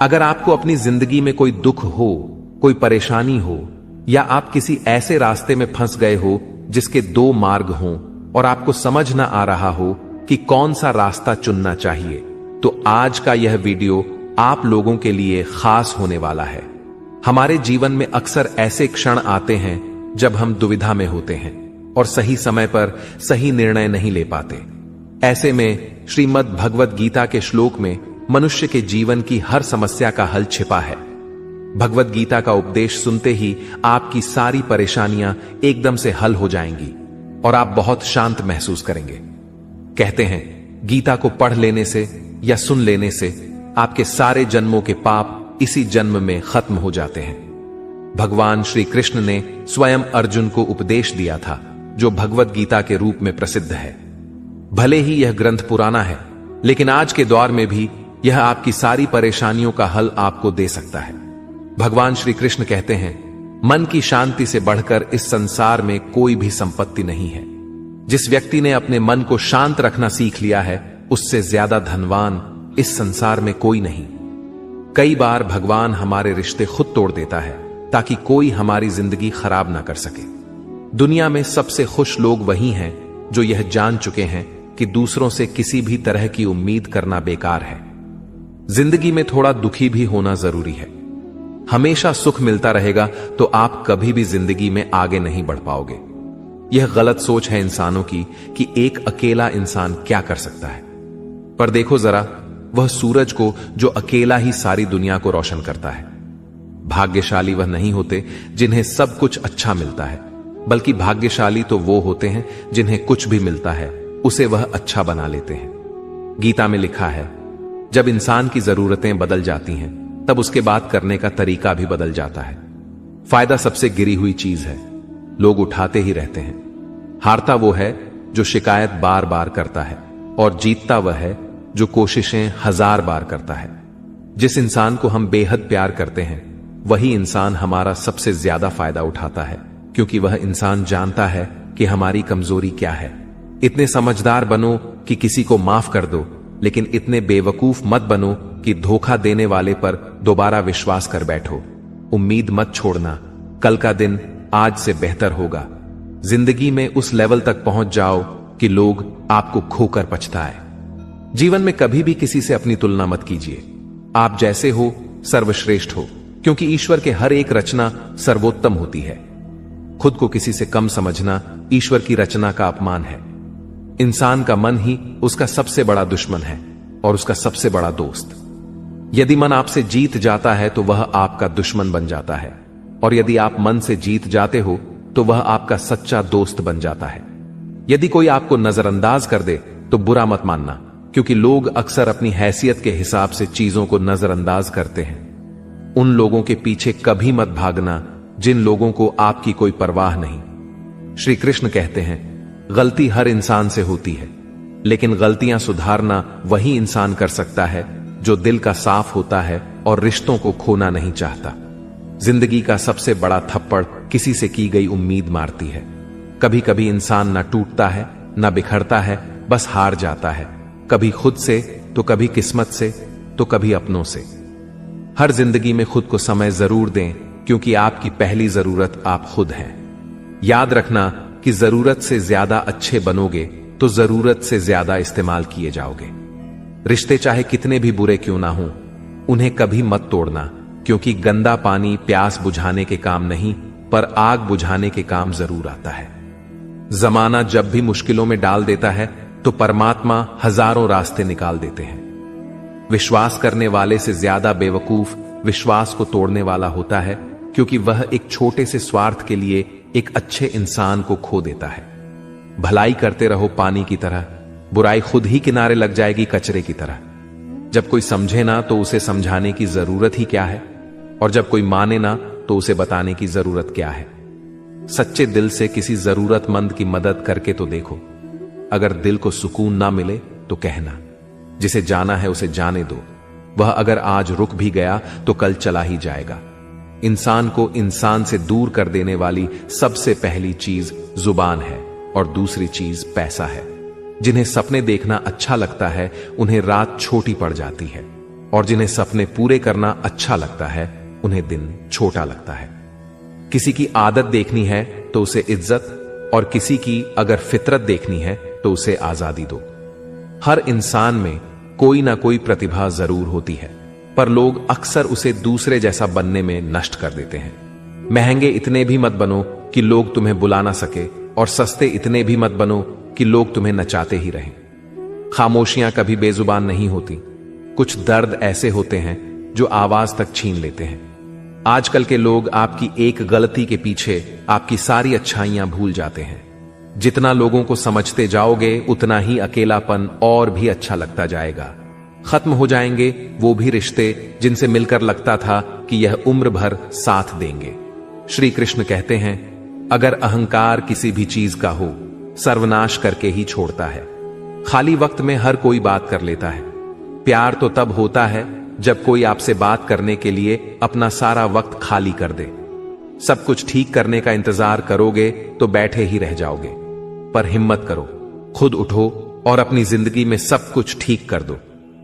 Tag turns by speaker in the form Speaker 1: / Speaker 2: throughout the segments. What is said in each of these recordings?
Speaker 1: अगर आपको अपनी जिंदगी में कोई दुख हो, कोई परेशानी हो, या आप किसी ऐसे रास्ते में फंस गए हो जिसके दो मार्ग हों और आपको समझ ना आ रहा हो कि कौन सा रास्ता चुनना चाहिए, तो आज का यह वीडियो आप लोगों के लिए खास होने वाला है। हमारे जीवन में अक्सर ऐसे क्षण आते हैं जब हम दुविधा में होते हैं और सही समय पर सही निर्णय नहीं ले पाते। ऐसे में श्रीमद् भगवद गीता के श्लोक में मनुष्य के जीवन की हर समस्या का हल छिपा है। भगवद गीता का उपदेश सुनते ही आपकी सारी परेशानियां एकदम से हल हो जाएंगी और आप बहुत शांत महसूस करेंगे। कहते हैं गीता को पढ़ लेने से या सुन लेने से आपके सारे जन्मों के पाप इसी जन्म में खत्म हो जाते हैं। भगवान श्री कृष्ण ने स्वयं अर्जुन को उपदेश दिया था, जो भगवद गीता के रूप में प्रसिद्ध है। भले ही यह ग्रंथ पुराना है, लेकिन आज के दौर में भी यह आपकी सारी परेशानियों का हल आपको दे सकता है। भगवान श्री कृष्ण कहते हैं, मन की शांति से बढ़कर इस संसार में कोई भी संपत्ति नहीं है। जिस व्यक्ति ने अपने मन को शांत रखना सीख लिया है, उससे ज्यादा धनवान इस संसार में कोई नहीं। कई बार भगवान हमारे रिश्ते खुद तोड़ देता है ताकि कोई हमारी जिंदगी खराब ना कर सके। दुनिया में सबसे खुश लोग वही हैं जो यह जान चुके हैं कि दूसरों से किसी भी तरह की उम्मीद करना बेकार है। जिंदगी में थोड़ा दुखी भी होना जरूरी है। हमेशा सुख मिलता रहेगा तो आप कभी भी जिंदगी में आगे नहीं बढ़ पाओगे। यह गलत सोच है इंसानों की कि एक अकेला इंसान क्या कर सकता है। पर देखो जरा, वह सूरज को जो अकेला ही सारी दुनिया को रोशन करता है। भाग्यशाली वह नहीं होते जिन्हें सब कुछ अच्छा मिलता है, बल्कि भाग्यशाली तो वो होते हैं जिन्हें कुछ भी मिलता है उसे वह अच्छा बना लेते हैं। गीता में लिखा है, जब इंसान की जरूरतें बदल जाती हैं तब उसके बात करने का तरीका भी बदल जाता है। फायदा सबसे गिरी हुई चीज है, लोग उठाते ही रहते हैं। हारता वो है जो शिकायत बार बार करता है और जीतता वह है जो कोशिशें 1000 बार करता है। जिस इंसान को हम बेहद प्यार करते हैं वही इंसान हमारा सबसे ज्यादा फायदा उठाता है, क्योंकि वह इंसान जानता है कि हमारी कमजोरी क्या है। इतने समझदार बनो कि किसी को माफ कर दो, लेकिन इतने बेवकूफ मत बनो कि धोखा देने वाले पर दोबारा विश्वास कर बैठो। उम्मीद मत छोड़ना, कल का दिन आज से बेहतर होगा। जिंदगी में उस लेवल तक पहुंच जाओ कि लोग आपको खोकर पछताए। जीवन में कभी भी किसी से अपनी तुलना मत कीजिए। आप जैसे हो सर्वश्रेष्ठ हो, क्योंकि ईश्वर के हर एक रचना सर्वोत्तम होती है। खुद को किसी से कम समझना ईश्वर की रचना का अपमान है। इंसान का मन ही उसका सबसे बड़ा दुश्मन है और उसका सबसे बड़ा दोस्त। यदि मन आपसे जीत जाता है तो वह आपका दुश्मन बन जाता है, और यदि आप मन से जीत जाते हो तो वह आपका सच्चा दोस्त बन जाता है। यदि कोई आपको नजरअंदाज कर दे तो बुरा मत मानना, क्योंकि लोग अक्सर अपनी हैसियत के हिसाब से चीजों को नजरअंदाज करते हैं। उन लोगों के पीछे कभी मत भागना जिन लोगों को आपकी कोई परवाह नहीं। श्री कृष्ण कहते हैं, गलती हर इंसान से होती है, लेकिन गलतियां सुधारना वही इंसान कर सकता है जो दिल का साफ होता है और रिश्तों को खोना नहीं चाहता। जिंदगी का सबसे बड़ा थप्पड़ किसी से की गई उम्मीद मारती है। कभी कभी इंसान ना टूटता है ना बिखरता है, बस हार जाता है, कभी खुद से तो कभी किस्मत से तो कभी अपनों से। हर जिंदगी में खुद को समय जरूर दें, क्योंकि आपकी पहली जरूरत आप खुद हैं। याद रखना कि जरूरत से ज्यादा अच्छे बनोगे तो जरूरत से ज्यादा इस्तेमाल किए जाओगे। रिश्ते चाहे कितने भी बुरे क्यों ना हों, उन्हें कभी मत तोड़ना, क्योंकि गंदा पानी प्यास बुझाने के काम नहीं पर आग बुझाने के काम जरूर आता है। जमाना जब भी मुश्किलों में डाल देता है तो परमात्मा हजारों रास्ते निकाल देते हैं। विश्वास करने वाले से ज्यादा बेवकूफ विश्वास को तोड़ने वाला होता है, क्योंकि वह एक छोटे से स्वार्थ के लिए एक अच्छे इंसान को खो देता है। भलाई करते रहो पानी की तरह, बुराई खुद ही किनारे लग जाएगी कचरे की तरह। जब कोई समझे ना तो उसे समझाने की जरूरत ही क्या है, और जब कोई माने ना तो उसे बताने की जरूरत क्या है। सच्चे दिल से किसी जरूरतमंद की मदद करके तो देखो। अगर दिल को सुकून ना मिले तो कहना, जिसे जाना है उसे जाने दो। वह अगर आज रुक भी गया तो कल चला ही जाएगा। इंसान को इंसान से दूर कर देने वाली सबसे पहली चीज जुबान है और दूसरी चीज पैसा है। जिन्हें सपने देखना अच्छा लगता है उन्हें रात छोटी पड़ जाती है, और जिन्हें सपने पूरे करना अच्छा लगता है उन्हें दिन छोटा लगता है। किसी की आदत देखनी है तो उसे इज्जत, और किसी की अगर फितरत देखनी है तो उसे आजादी दो। हर इंसान में कोई ना कोई प्रतिभा जरूर होती है, पर लोग अक्सर उसे दूसरे जैसा बनने में नष्ट कर देते हैं। महंगे इतने भी मत बनो कि लोग तुम्हें बुला ना सके, और सस्ते इतने भी मत बनो कि लोग तुम्हें नचाते ही रहें। खामोशियां कभी बेजुबान नहीं होती। कुछ दर्द ऐसे होते हैं जो आवाज तक छीन लेते हैं। आजकल के लोग आपकी एक गलती के पीछे आपकी सारी अच्छाइयां भूल जाते हैं। जितना लोगों को समझते जाओगे उतना ही अकेलापन और भी अच्छा लगता जाएगा। खत्म हो जाएंगे वो भी रिश्ते जिनसे मिलकर लगता था कि यह उम्र भर साथ देंगे। श्री कृष्ण कहते हैं, अगर अहंकार किसी भी चीज का हो, सर्वनाश करके ही छोड़ता है। खाली वक्त में हर कोई बात कर लेता है। प्यार तो तब होता है जब कोई आपसे बात करने के लिए अपना सारा वक्त खाली कर दे। सब कुछ ठीक करने का इंतजार करोगे तो बैठे ही रह जाओगे। पर हिम्मत करो, खुद उठो और अपनी जिंदगी में सब कुछ ठीक कर दो।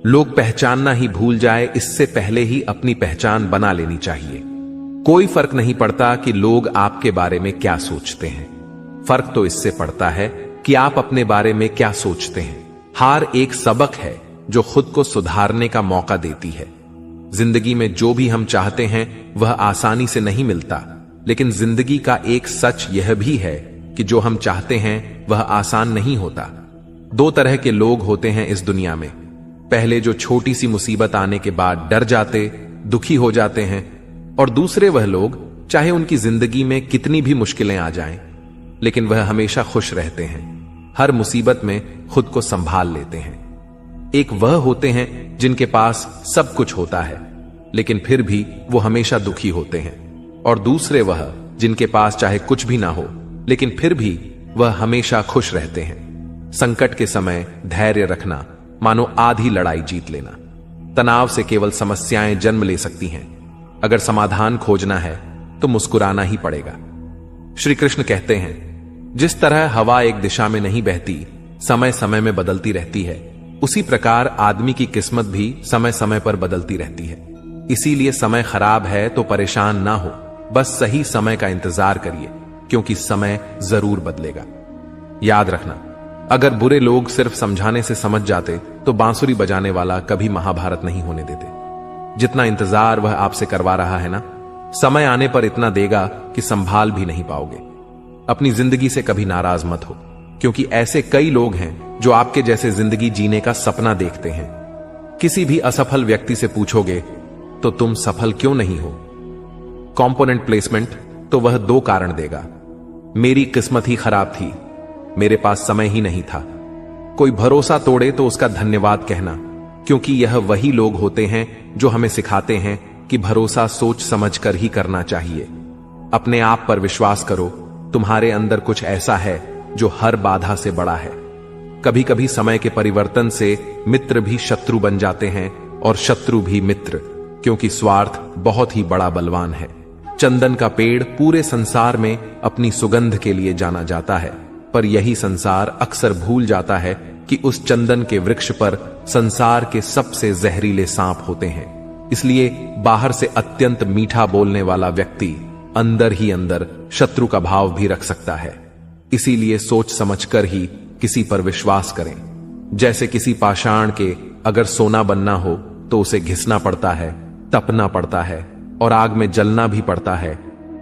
Speaker 1: लोग पहचानना ही भूल जाए इससे पहले ही अपनी पहचान बना लेनी चाहिए। कोई फर्क नहीं पड़ता कि लोग आपके बारे में क्या सोचते हैं, फर्क तो इससे पड़ता है कि आप अपने बारे में क्या सोचते हैं। हार एक सबक है जो खुद को सुधारने का मौका देती है। जिंदगी में जो भी हम चाहते हैं वह आसानी से नहीं मिलता, लेकिन जिंदगी का एक सच यह भी है कि जो हम चाहते हैं वह आसान नहीं होता। दो तरह के लोग होते हैं इस दुनिया में। पहले जो छोटी सी मुसीबत आने के बाद डर जाते, दुखी हो जाते हैं, और दूसरे वह लोग चाहे उनकी जिंदगी में कितनी भी मुश्किलें आ जाएं, लेकिन वह हमेशा खुश रहते हैं, हर मुसीबत में खुद को संभाल लेते हैं। एक वह होते हैं जिनके पास सब कुछ होता है लेकिन फिर भी वो हमेशा दुखी होते हैं, और दूसरे वह जिनके पास चाहे कुछ भी ना हो लेकिन फिर भी वह हमेशा खुश रहते हैं। संकट के समय धैर्य रखना मानो आधी लड़ाई जीत लेना। तनाव से केवल समस्याएं जन्म ले सकती हैं। अगर समाधान खोजना है तो मुस्कुराना ही पड़ेगा। श्री कृष्ण कहते हैं, जिस तरह हवा एक दिशा में नहीं बहती, समय समय में बदलती रहती है, उसी प्रकार आदमी की किस्मत भी समय समय पर बदलती रहती है। इसीलिए समय खराब है तो परेशान ना हो, बस सही समय का इंतजार करिए, क्योंकि समय जरूर बदलेगा। याद रखना, अगर बुरे लोग सिर्फ समझाने से समझ जाते तो बांसुरी बजाने वाला कभी महाभारत नहीं होने देते। जितना इंतजार वह आपसे करवा रहा है ना, समय आने पर इतना देगा कि संभाल भी नहीं पाओगे। अपनी जिंदगी से कभी नाराज मत हो, क्योंकि ऐसे कई लोग हैं जो आपके जैसे जिंदगी जीने का सपना देखते हैं। किसी भी असफल व्यक्ति से पूछोगे तो तुम सफल क्यों नहीं हो, कंपोनेंट प्लेसमेंट, तो वह दो कारण देगा। मेरी किस्मत ही खराब थी, मेरे पास समय ही नहीं था। कोई भरोसा तोड़े तो उसका धन्यवाद कहना, क्योंकि यह वही लोग होते हैं जो हमें सिखाते हैं कि भरोसा सोच समझ कर ही करना चाहिए। अपने आप पर विश्वास करो, तुम्हारे अंदर कुछ ऐसा है जो हर बाधा से बड़ा है। कभी कभी समय के परिवर्तन से मित्र भी शत्रु बन जाते हैं और शत्रु भी मित्र, क्योंकि स्वार्थ बहुत ही बड़ा बलवान है। चंदन का पेड़ पूरे संसार में अपनी सुगंध के लिए जाना जाता है, पर यही संसार अक्सर भूल जाता है कि उस चंदन के वृक्ष पर संसार के सबसे जहरीले सांप होते हैं। इसलिए बाहर से अत्यंत मीठा बोलने वाला व्यक्ति अंदर ही अंदर शत्रु का भाव भी रख सकता है। इसीलिए सोच समझकर ही किसी पर विश्वास करें। जैसे किसी पाषाण के अगर सोना बनना हो तो उसे घिसना पड़ता है, तपना पड़ता है और आग में जलना भी पड़ता है,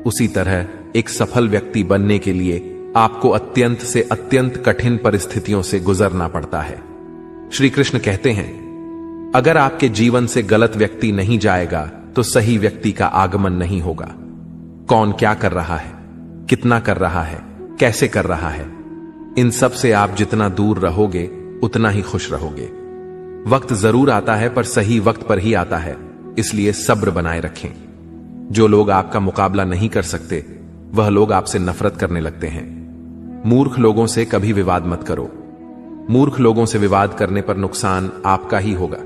Speaker 1: उसी तरह एक सफल व्यक्ति बनने के लिए आपको अत्यंत से अत्यंत कठिन परिस्थितियों से गुजरना पड़ता है। श्री कृष्ण कहते हैं, अगर आपके जीवन से गलत व्यक्ति नहीं जाएगा तो सही व्यक्ति का आगमन नहीं होगा। कौन क्या कर रहा है, कितना कर रहा है, कैसे कर रहा है, इन सब से आप जितना दूर रहोगे उतना ही खुश रहोगे। वक्त जरूर आता है पर सही वक्त पर ही आता है, इसलिए सब्र बनाए रखें। जो लोग आपका मुकाबला नहीं कर सकते वह लोग आपसे नफरत करने लगते हैं। मूर्ख लोगों से कभी विवाद मत करो। मूर्ख लोगों से विवाद करने पर नुकसान आपका ही होगा।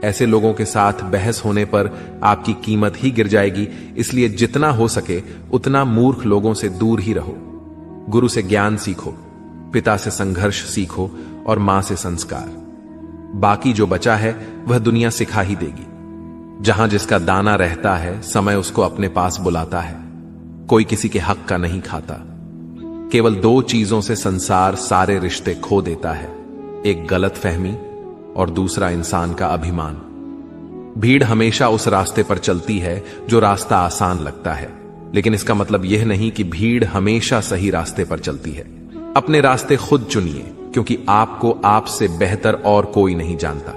Speaker 1: ऐसे लोगों के साथ बहस होने पर आपकी कीमत ही गिर जाएगी, इसलिए जितना हो सके उतना मूर्ख लोगों से दूर ही रहो। गुरु से ज्ञान सीखो, पिता से संघर्ष सीखो और मां से संस्कार। बाकी जो बचा है वह दुनिया सिखा ही देगी। जहां जिसका दाना रहता है समय उसको अपने पास बुलाता है। कोई किसी के हक का नहीं खाता। केवल दो चीजों से संसार सारे रिश्ते खो देता है, एक गलतफहमी और दूसरा इंसान का अभिमान। भीड़ हमेशा उस रास्ते पर चलती है जो रास्ता आसान लगता है, लेकिन इसका मतलब यह नहीं कि भीड़ हमेशा सही रास्ते पर चलती है। अपने रास्ते खुद चुनिए, क्योंकि आपको आपसे बेहतर और कोई नहीं जानता।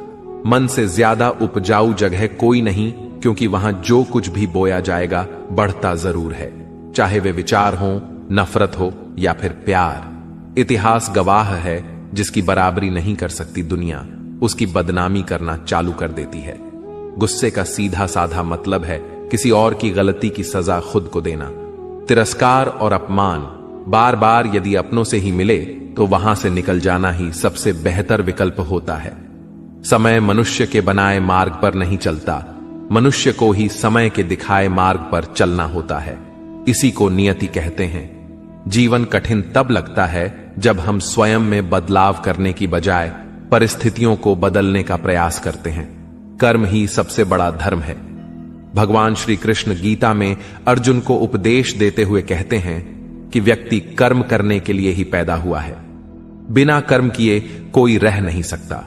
Speaker 1: मन से ज्यादा उपजाऊ जगह कोई नहीं, क्योंकि वहां जो कुछ भी बोया जाएगा बढ़ता जरूर है, चाहे वे विचार हो, नफरत हो या फिर प्यार। इतिहास गवाह है, जिसकी बराबरी नहीं कर सकती दुनिया, उसकी बदनामी करना चालू कर देती है। गुस्से का सीधा साधा मतलब है किसी और की गलती की सजा खुद को देना। तिरस्कार और अपमान बार बार यदि अपनों से ही मिले तो वहां से निकल जाना ही सबसे बेहतर विकल्प होता है। समय मनुष्य के बनाए मार्ग पर नहीं चलता, मनुष्य को ही समय के दिखाए मार्ग पर चलना होता है। इसी को नियति कहते हैं। जीवन कठिन तब लगता है जब हम स्वयं में बदलाव करने की बजाय परिस्थितियों को बदलने का प्रयास करते हैं। कर्म ही सबसे बड़ा धर्म है। भगवान श्री कृष्ण गीता में अर्जुन को उपदेश देते हुए कहते हैं कि व्यक्ति कर्म करने के लिए ही पैदा हुआ है। बिना कर्म किए कोई रह नहीं सकता।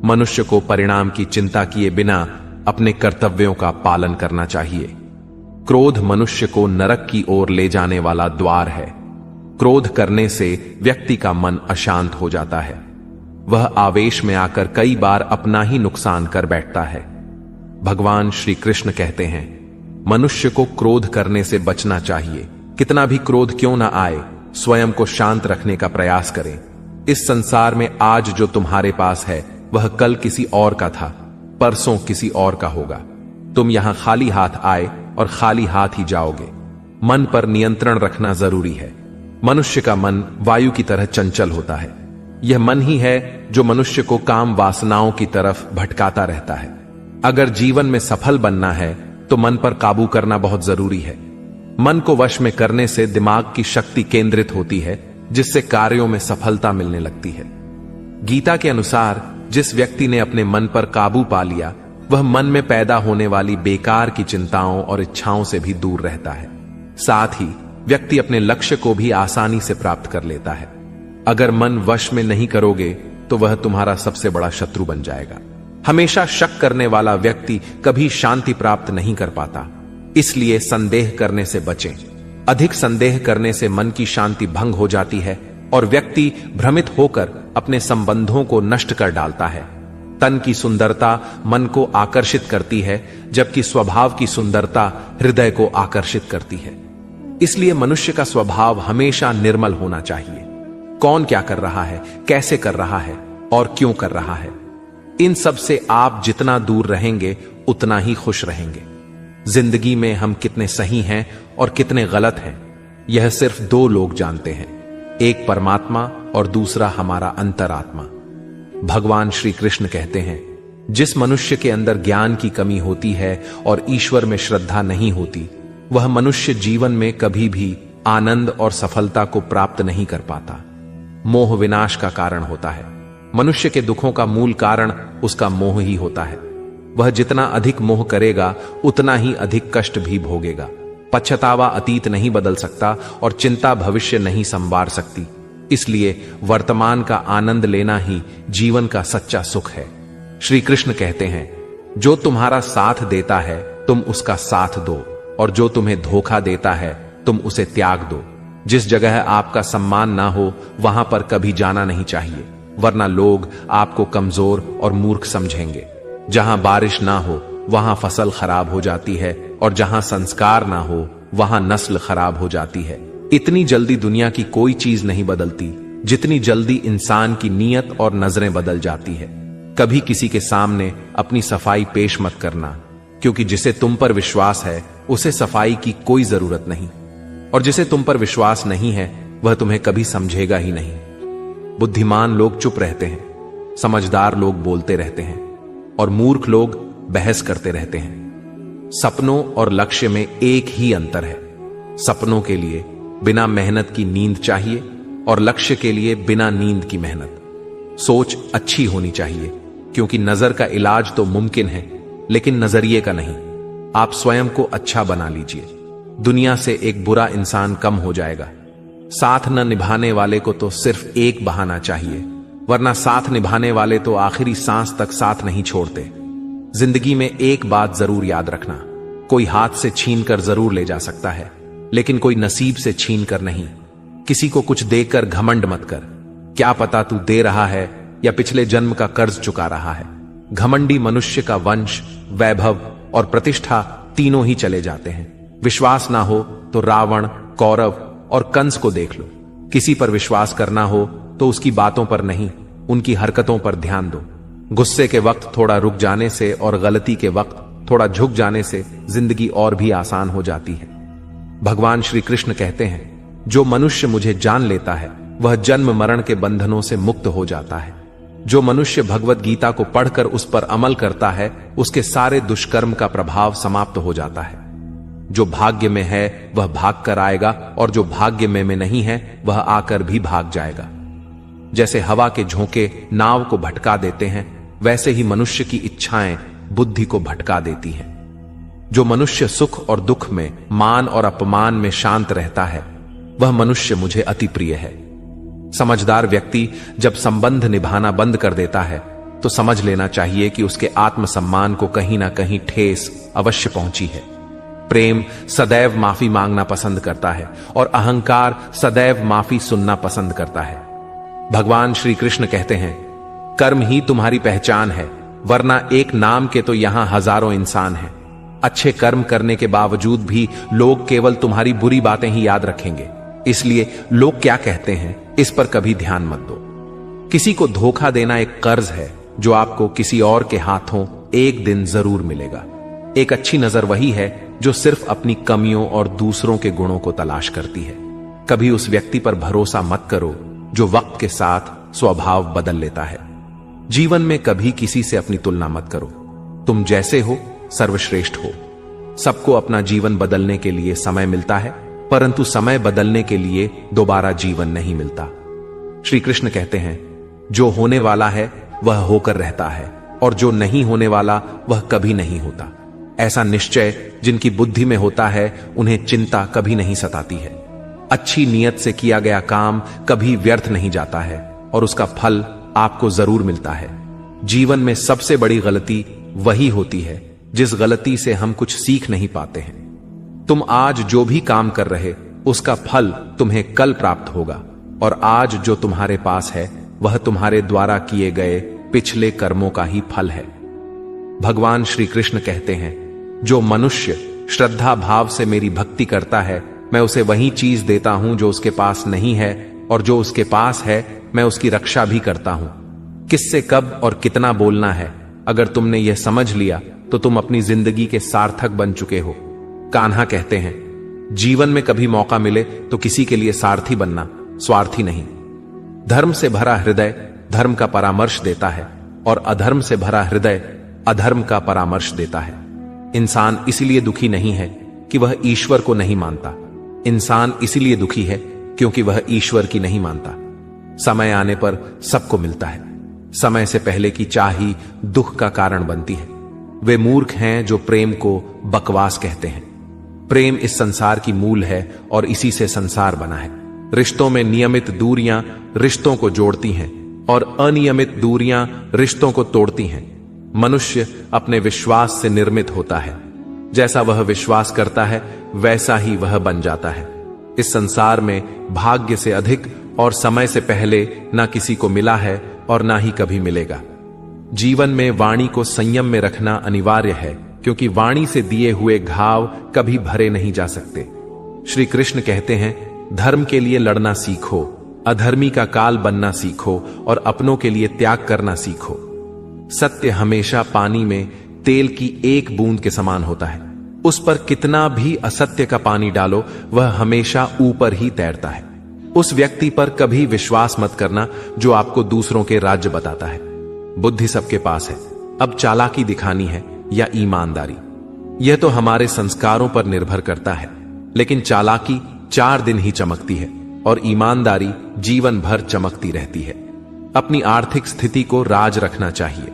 Speaker 1: मनुष्य को परिणाम की चिंता किए बिना अपने कर्तव्यों का पालन करना चाहिए। क्रोध मनुष्य को नरक की ओर ले जाने वाला द्वार है। क्रोध करने से व्यक्ति का मन अशांत हो जाता है। वह आवेश में आकर कई बार अपना ही नुकसान कर बैठता है। भगवान श्री कृष्ण कहते हैं, मनुष्य को क्रोध करने से बचना चाहिए। कितना भी क्रोध क्यों ना आए, स्वयं को शांत रखने का प्रयास करें। इस संसार में आज जो तुम्हारे पास है वह कल किसी और का था, परसों किसी और का होगा। तुम यहां खाली हाथ आए और खाली हाथ ही जाओगे। मन पर नियंत्रण रखना जरूरी है। मनुष्य का मन वायु की तरह चंचल होता है। यह मन ही है जो मनुष्य को काम वासनाओं की तरफ भटकाता रहता है। अगर जीवन में सफल बनना है तो मन पर काबू करना बहुत जरूरी है। मन को वश में करने से दिमाग की शक्ति केंद्रित होती है, जिससे कार्यों में सफलता मिलने लगती है। गीता के अनुसार जिस व्यक्ति ने अपने मन पर काबू पा लिया, वह मन में पैदा होने वाली बेकार की चिंताओं और इच्छाओं से भी दूर रहता है। साथ ही व्यक्ति अपने लक्ष्य को भी आसानी से प्राप्त कर लेता है। अगर मन वश में नहीं करोगे तो वह तुम्हारा सबसे बड़ा शत्रु बन जाएगा। हमेशा शक करने वाला व्यक्ति कभी शांति प्राप्त नहीं कर पाता, इसलिए संदेह करने से बचें। अधिक संदेह करने से मन की शांति भंग हो जाती है और व्यक्ति भ्रमित होकर अपने संबंधों को नष्ट कर डालता है। तन की सुंदरता मन को आकर्षित करती है, जबकि स्वभाव की सुंदरता हृदय को आकर्षित करती है। इसलिए मनुष्य का स्वभाव हमेशा निर्मल होना चाहिए। कौन क्या कर रहा है, कैसे कर रहा है और क्यों कर रहा है, इन सब से आप जितना दूर रहेंगे उतना ही खुश रहेंगे। जिंदगी में हम कितने सही हैं और कितने गलत हैं, यह सिर्फ दो लोग जानते हैं, एक परमात्मा और दूसरा हमारा अंतरात्मा। भगवान श्री कृष्ण कहते हैं, जिस मनुष्य के अंदर ज्ञान की कमी होती है और ईश्वर में श्रद्धा नहीं होती, वह मनुष्य जीवन में कभी भी आनंद और सफलता को प्राप्त नहीं कर पाता। मोह विनाश का कारण होता है। मनुष्य के दुखों का मूल कारण उसका मोह ही होता है। वह जितना अधिक मोह करेगा उतना ही अधिक कष्ट भी भोगेगा। पछतावा अतीत नहीं बदल सकता और चिंता भविष्य नहीं संवार सकती। इसलिए वर्तमान का आनंद लेना ही जीवन का सच्चा सुख है। श्री कृष्ण कहते हैं, जो तुम्हारा साथ देता है तुम उसका साथ दो, और जो तुम्हें धोखा देता है तुम उसे त्याग दो। जिस जगह आपका सम्मान ना हो वहां पर कभी जाना नहीं चाहिए, वरना लोग आपको कमजोर और मूर्ख समझेंगे। जहां बारिश ना हो वहां फसल खराब हो जाती है, और जहां संस्कार ना हो वहां नस्ल खराब हो जाती है। इतनी जल्दी दुनिया की कोई चीज नहीं बदलती जितनी जल्दी इंसान की नीयत और नजरें बदल जाती है। कभी किसी के सामने अपनी सफाई पेश मत करना, क्योंकि जिसे तुम पर विश्वास है उसे सफाई की कोई जरूरत नहीं, और जिसे तुम पर विश्वास नहीं है वह तुम्हें कभी समझेगा ही नहीं। बुद्धिमान लोग चुप रहते हैं, समझदार लोग बोलते रहते हैं, और मूर्ख लोग बहस करते रहते हैं। सपनों और लक्ष्य में एक ही अंतर है। सपनों के लिए बिना मेहनत की नींद चाहिए और लक्ष्य के लिए बिना नींद की मेहनत। सोच अच्छी होनी चाहिए, क्योंकि नजर का इलाज तो मुमकिन है, लेकिन नजरिए का नहीं। आप स्वयं को अच्छा बना लीजिए, दुनिया से एक बुरा इंसान कम हो जाएगा। साथ न निभाने वाले को तो सिर्फ एक बहाना चाहिए, वरना साथ निभाने वाले तो आखिरी सांस तक साथ नहीं छोड़ते। जिंदगी में एक बात जरूर याद रखना, कोई हाथ से छीन कर जरूर ले जा सकता है, लेकिन कोई नसीब से छीन कर नहीं। किसी को कुछ देकर घमंड मत कर, क्या पता तू दे रहा है या पिछले जन्म का कर्ज चुका रहा है। घमंडी मनुष्य का वंश, वैभव और प्रतिष्ठा तीनों ही चले जाते हैं। विश्वास ना हो तो रावण, कौरव और कंस को देख लो। किसी पर विश्वास करना हो तो उसकी बातों पर नहीं, उनकी हरकतों पर ध्यान दो। गुस्से के वक्त थोड़ा रुक जाने से और गलती के वक्त थोड़ा झुक जाने से जिंदगी और भी आसान हो जाती है। भगवान श्री कृष्ण कहते हैं, जो मनुष्य मुझे जान लेता है वह जन्म मरण के बंधनों से मुक्त हो जाता है। जो मनुष्य भगवत गीता को पढ़कर उस पर अमल करता है, उसके सारे दुष्कर्म का प्रभाव समाप्त हो जाता है। जो भाग्य में है वह भाग कर आएगा, और जो भाग्य में नहीं है वह आकर भी भाग जाएगा। जैसे हवा के झोंके नाव को भटका देते हैं, वैसे ही मनुष्य की इच्छाएं बुद्धि को भटका देती हैं। जो मनुष्य सुख और दुख में, मान और अपमान में शांत रहता है, वह मनुष्य मुझे अति प्रिय है। समझदार व्यक्ति जब संबंध निभाना बंद कर देता है तो समझ लेना चाहिए कि उसके आत्मसम्मान को कहीं ना कहीं ठेस अवश्य पहुंची है। प्रेम सदैव माफी मांगना पसंद करता है और अहंकार सदैव माफी सुनना पसंद करता है। भगवान श्री कृष्ण कहते हैं, कर्म ही तुम्हारी पहचान है, वरना एक नाम के तो यहां हजारों इंसान हैं। अच्छे कर्म करने के बावजूद भी लोग केवल तुम्हारी बुरी बातें ही याद रखेंगे, इसलिए लोग क्या कहते हैं इस पर कभी ध्यान मत दो। किसी को धोखा देना एक कर्ज है जो आपको किसी और के हाथों एक दिन जरूर मिलेगा। एक अच्छी नजर वही है जो सिर्फ अपनी कमियों और दूसरों के गुणों को तलाश करती है। कभी उस व्यक्ति पर भरोसा मत करो जो वक्त के साथ स्वभाव बदल लेता है। जीवन में कभी किसी से अपनी तुलना मत करो। तुम जैसे हो सर्वश्रेष्ठ हो। सबको अपना जीवन बदलने के लिए समय मिलता है, परंतु समय बदलने के लिए दोबारा जीवन नहीं मिलता। श्री कृष्ण कहते हैं, जो होने वाला है वह होकर रहता है, और जो नहीं होने वाला वह कभी नहीं होता। ऐसा निश्चय जिनकी बुद्धि में होता है, उन्हें चिंता कभी नहीं सताती है। अच्छी नीयत से किया गया काम कभी व्यर्थ नहीं जाता है, और उसका फल आपको जरूर मिलता है। जीवन में सबसे बड़ी गलती वही होती है जिस गलती से हम कुछ सीख नहीं पाते हैं। तुम आज जो भी काम कर रहे, उसका फल तुम्हें कल प्राप्त होगा, और आज जो तुम्हारे पास है वह तुम्हारे द्वारा किए गए पिछले कर्मों का ही फल है। भगवान श्री कृष्ण कहते हैं, जो मनुष्य श्रद्धा भाव से मेरी भक्ति करता है, मैं उसे वही चीज देता हूं जो उसके पास नहीं है, और जो उसके पास है मैं उसकी रक्षा भी करता हूं। किससे कब और कितना बोलना है, अगर तुमने यह समझ लिया तो तुम अपनी जिंदगी के सार्थक बन चुके हो। कान्हा कहते हैं, जीवन में कभी मौका मिले तो किसी के लिए सारथी बनना, स्वार्थी नहीं। धर्म से भरा हृदय धर्म का परामर्श देता है, और अधर्म से भरा हृदय अधर्म का परामर्श देता है। इंसान इसलिए दुखी नहीं है कि वह ईश्वर को नहीं मानता। इंसान इसलिए दुखी है क्योंकि वह ईश्वर की नहीं मानता। समय आने पर सबको मिलता है। समय से पहले की चाह ही दुख का कारण बनती है। वे मूर्ख हैं जो प्रेम को बकवास कहते हैं। प्रेम इस संसार की मूल है और इसी से संसार बना है। रिश्तों में नियमित दूरियां रिश्तों को जोड़ती हैं और अनियमित दूरियां रिश्तों को तोड़ती हैं। मनुष्य अपने विश्वास से निर्मित होता है। जैसा वह विश्वास करता है वैसा ही वह बन जाता है। इस संसार में भाग्य से अधिक और समय से पहले ना किसी को मिला है और ना ही कभी मिलेगा। जीवन में वाणी को संयम में रखना अनिवार्य है, क्योंकि वाणी से दिए हुए घाव कभी भरे नहीं जा सकते। श्री कृष्ण कहते हैं, धर्म के लिए लड़ना सीखो, अधर्मी का काल बनना सीखो और अपनों के लिए त्याग करना सीखो। सत्य हमेशा पानी में तेल की एक बूंद के समान होता है। उस पर कितना भी असत्य का पानी डालो, वह हमेशा ऊपर ही तैरता है। उस व्यक्ति पर कभी विश्वास मत करना जो आपको दूसरों के राज्य बताता है। बुद्धि सबके पास है, अब चालाकी दिखानी है या ईमानदारी, यह तो हमारे संस्कारों पर निर्भर करता है। लेकिन चालाकी 4 दिन ही चमकती है और ईमानदारी जीवन भर चमकती रहती है। अपनी आर्थिक स्थिति को राज रखना चाहिए।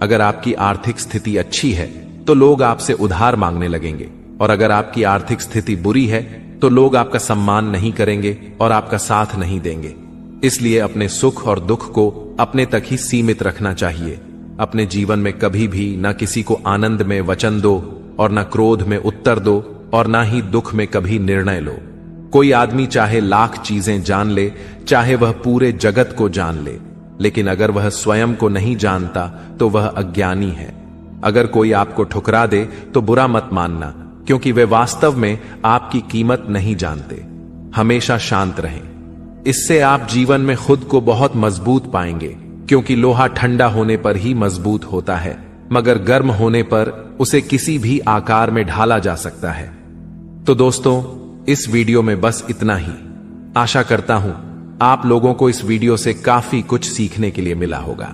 Speaker 1: अगर आपकी आर्थिक स्थिति अच्छी है तो लोग आपसे उधार मांगने लगेंगे, और अगर आपकी आर्थिक स्थिति बुरी है तो लोग आपका सम्मान नहीं करेंगे और आपका साथ नहीं देंगे। इसलिए अपने सुख और दुख को अपने तक ही सीमित रखना चाहिए। अपने जीवन में कभी भी न किसी को आनंद में वचन दो और न क्रोध में उत्तर दो और न ही दुख में कभी निर्णय लो। कोई आदमी चाहे लाख चीजें जान ले, चाहे वह पूरे जगत को जान ले, लेकिन अगर वह स्वयं को नहीं जानता तो वह अज्ञानी है। अगर कोई आपको ठुकरा दे तो बुरा मत मानना, क्योंकि वे वास्तव में आपकी कीमत नहीं जानते। हमेशा शांत रहें, इससे आप जीवन में खुद को बहुत मजबूत पाएंगे, क्योंकि लोहा ठंडा होने पर ही मजबूत होता है, मगर गर्म होने पर उसे किसी भी आकार में ढाला जा सकता है। तो दोस्तों, इस वीडियो में बस इतना ही। आशा करता हूं आप लोगों को इस वीडियो से काफी कुछ सीखने के लिए मिला होगा।